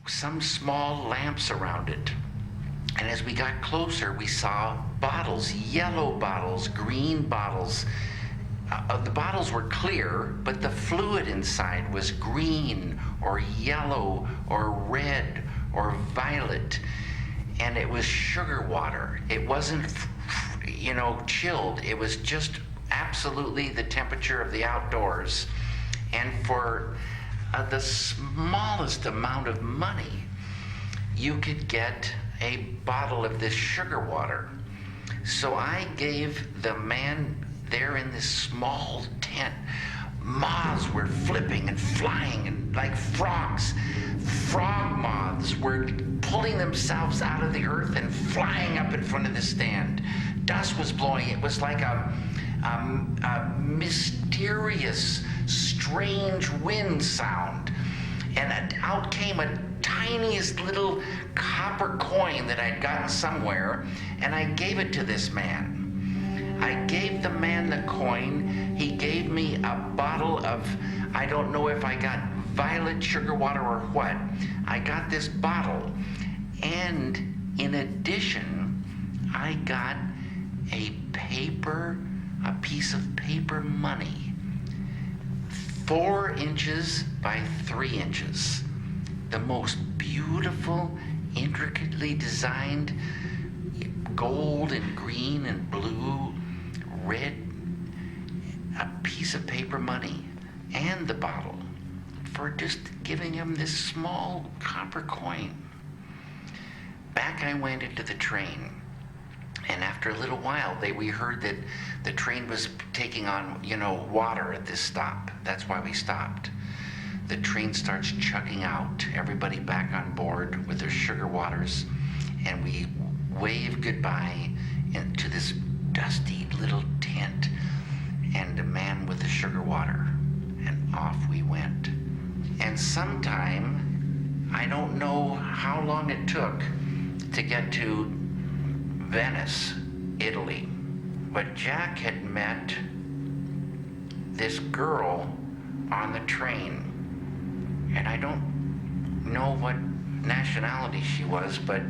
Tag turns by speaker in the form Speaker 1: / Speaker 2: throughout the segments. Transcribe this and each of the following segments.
Speaker 1: some small lamps around it. And as we got closer, we saw bottles, yellow bottles, green bottles. The bottles were clear, but the fluid inside was green or yellow or red or violet. And it was sugar water. It wasn't, chilled. It was just absolutely the temperature of the outdoors. And for the smallest amount of money, you could get a bottle of this sugar water. So I gave the man there in this small tent. Moths were flipping and flying, and like frogs. Frog moths were pulling themselves out of the earth and flying up in front of the stand. Dust was blowing. It was like a mysterious, strange wind sound. And out came a tiniest little copper coin that I'd gotten somewhere, and I gave it to this man. I gave the man the coin. He gave me a bottle of, I don't know if I got violet sugar water or what. I got this bottle, and in addition, I got a piece of paper money, 4 inches by 3 inches. The most beautiful, intricately designed gold and green and blue, red, a piece of paper money and the bottle for just giving him this small copper coin. Back I went into the train, and after a little while we heard that the train was taking on, water at this stop. That's why we stopped. The train starts chugging out, everybody back on board with their sugar waters, and we wave goodbye to this dusty little tent and a man with the sugar water, and off we went. And sometime, I don't know how long it took to get to Venice, Italy, but Jack had met this girl on the train, and I don't know what nationality she was, but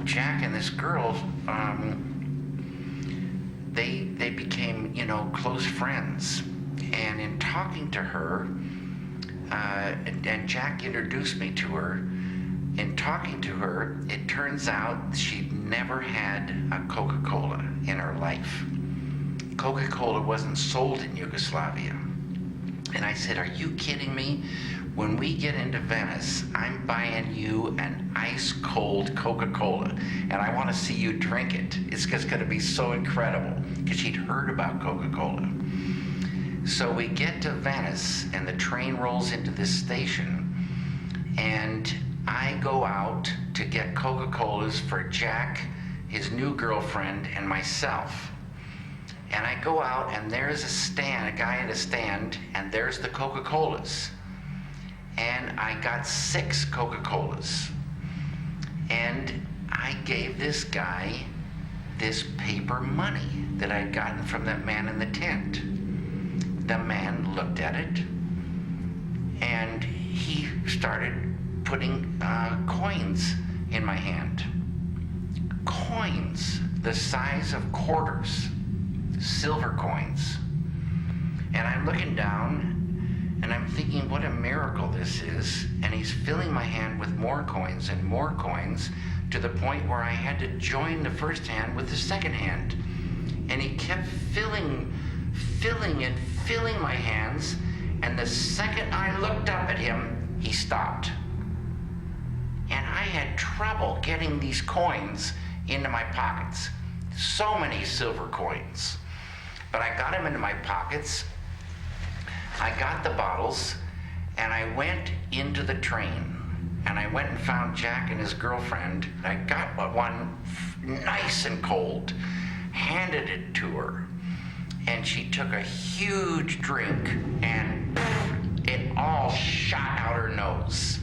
Speaker 1: Jack and this girl, they became, close friends. And in talking to her, and Jack introduced me to her, in talking to her, it turns out she'd never had a Coca-Cola in her life. Coca-Cola wasn't sold in Yugoslavia. And I said, "Are you kidding me? When we get into Venice, I'm buying you an ice-cold Coca-Cola, and I want to see you drink it. It's just going to be so incredible," because she'd heard about Coca-Cola. So we get to Venice, and the train rolls into this station, and I go out to get Coca-Colas for Jack, his new girlfriend, and myself. And I go out, and there's a guy at a stand, and there's the Coca-Colas. And I got 6 Coca-Colas. And I gave this guy this paper money that I'd gotten from that man in the tent. The man looked at it, and he started putting coins in my hand. Coins the size of quarters, silver coins. And I'm looking down, and I'm thinking, what a miracle this is. And he's filling my hand with more coins and more coins, to the point where I had to join the first hand with the second hand. And he kept filling my hands, and the second I looked up at him, he stopped. And I had trouble getting these coins into my pockets. So many silver coins. But I got them into my pockets. I got the bottles, and I went into the train. And I went and found Jack and his girlfriend. And I got one nice and cold, handed it to her. And she took a huge drink, and it all shot out her nose.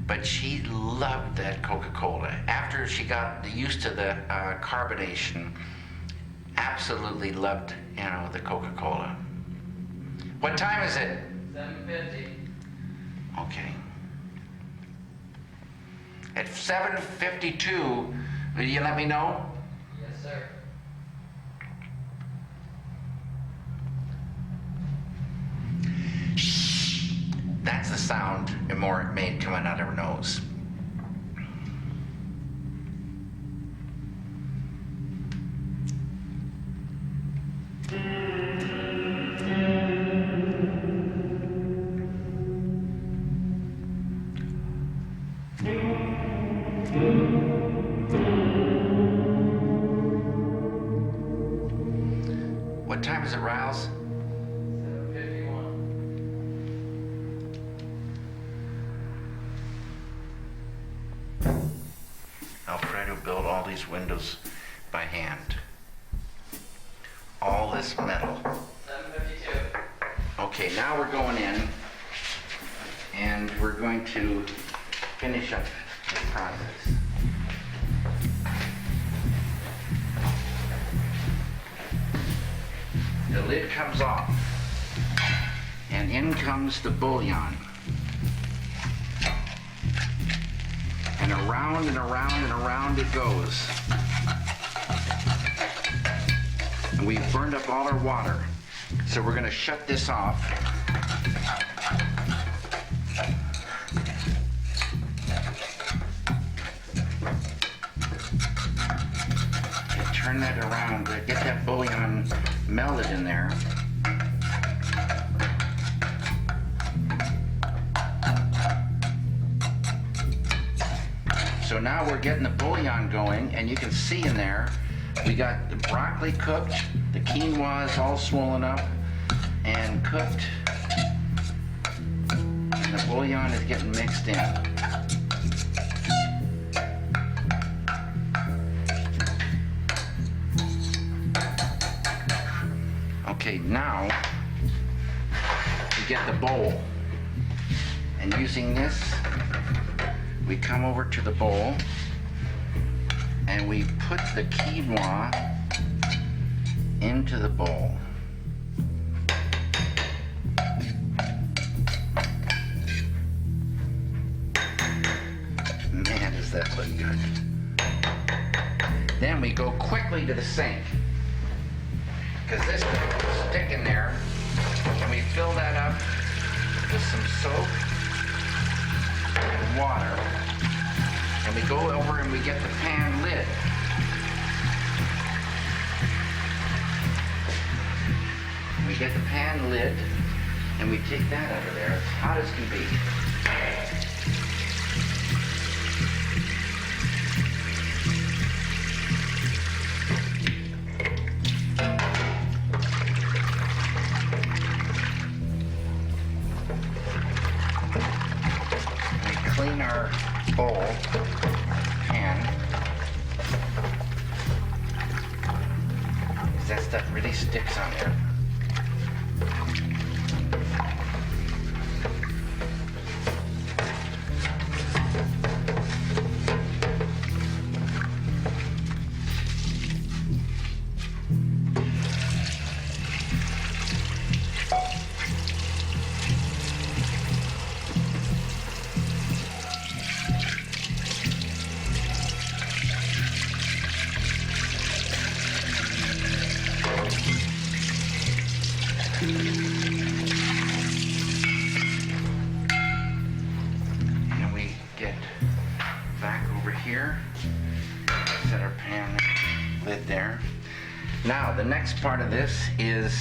Speaker 1: But she loved that Coca-Cola. After she got used to the carbonation, absolutely loved, the Coca-Cola. What time is it?
Speaker 2: 7:50.
Speaker 1: Okay. At 7:52, will you let me know?
Speaker 2: Yes, sir.
Speaker 1: That's the sound Imora made coming out of her nose. What time is it, Riles?
Speaker 2: 7:51.
Speaker 1: Alfredo built all these windows by hand. All this metal.
Speaker 2: 7:52.
Speaker 1: Okay, now we're going in and we're going to finish up this process. The lid comes off and in comes the bouillon. And around and around and around it goes. And we've burned up all our water. So we're going to shut this off. And turn that around to get that bouillon melted in there. So now we're getting the bouillon going, and you can see in there, we got the broccoli cooked, the quinoa is all swollen up and cooked, and the bouillon is getting mixed in. Okay, now we get the bowl, and using this, we come over to the bowl and we put the quinoa into the bowl. Man, does that look good. Then we go quickly to the sink, because this will stick in there, and we fill that up with some soap and water, and we go over and we get the pan lid. We get the pan lid and we take that out of there as hot as can be. Clean our bowl, pan, because that stuff really sticks on there. And we get back over here, set our pan lid there. Now the next part of this is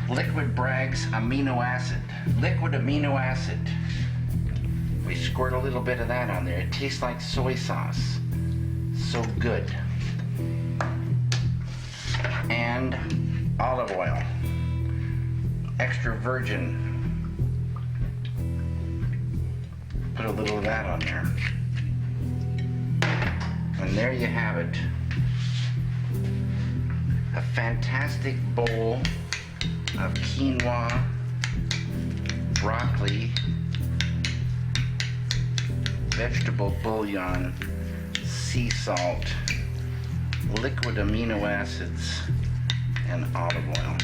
Speaker 1: liquid Bragg's amino acid. Liquid amino acid. We squirt a little bit of that on there. It tastes like soy sauce. So good. And olive oil. Extra virgin. Put a little of that on there. And there you have it. A fantastic bowl of quinoa, broccoli, vegetable bouillon, sea salt, liquid amino acids, and olive oil.